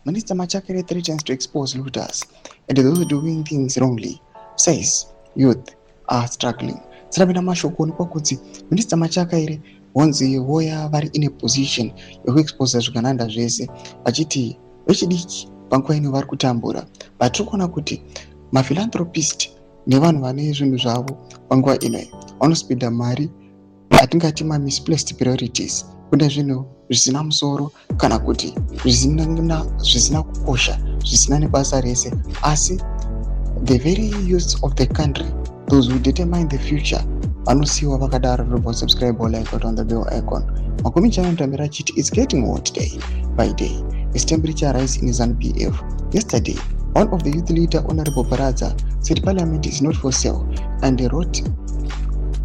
Minister Machakaire threatens to expose looters and those doing things wrongly, says youth are struggling. Sarabina mashoko kuti Minister Machakaire wanzi voya vari in a position yekuexposa zvakananda zvese vachiti vechidiki panguva ino vari kutambura, but tiri kuona kuti maphilanthropist nevanhu vane zvinhu zvavo panguva inoyi vanospida mari atingati misplaced priorities kune zvinhu zvisina musoro kana kuti zvisina kukosha, zvisina nebasa rese, asi the very youth of the country, those who determine the future, vanosiyiwa vakadaro. Remember, subscribe or like on the bell icon. Makumi channel Tamira Chit is getting hot day by day as temperature rise in ZANU-PF. Yesterday, one of the youth leader, Honorable Baraza, said Parliament is not for sale and they wrote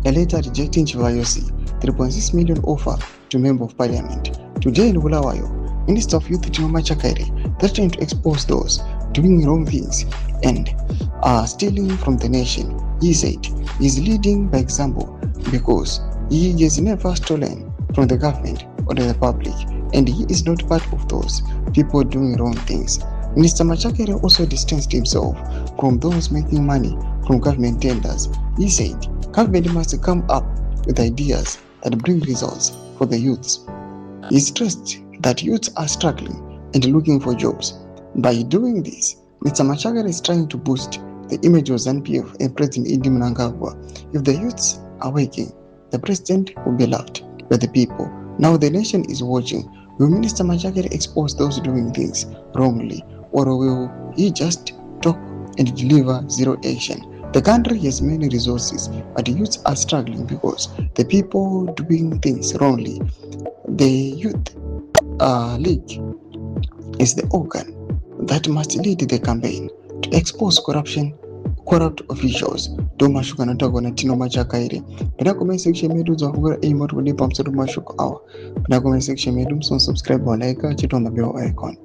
a letter rejecting Chivayosi 3.6 million offer to Member of Parliament. Today in Bulawayo, Minister of Youth Machakaire threatened to expose those doing wrong things and stealing from the nation. He said he is leading by example because he has never stolen from the government or the public, and he is not part of those people doing wrong things. Minister Machakaire also distanced himself from those making money from government tenders. He said government must come up with ideas that bring results for the youths. He stressed that youths are struggling and looking for jobs. By doing this, Mr. Machakaire is trying to boost the image of ZANU-PF and President Mnangagwa. If the youths are working, the president will be loved by the people. Now the nation is watching. Will Minister Machakaire expose those doing things wrongly, or will he just talk and deliver zero action? The country has many resources, but the youths are struggling because the people doing things wrongly. The Youth League is the organ that must lead the campaign to expose corrupt officials. Domashuka natagona Tino Machakaire. Pena comment section medu dzavura aimot kune pamusoro mashoko awa. Pena comment section medu subscribe or like chito on the bell icon.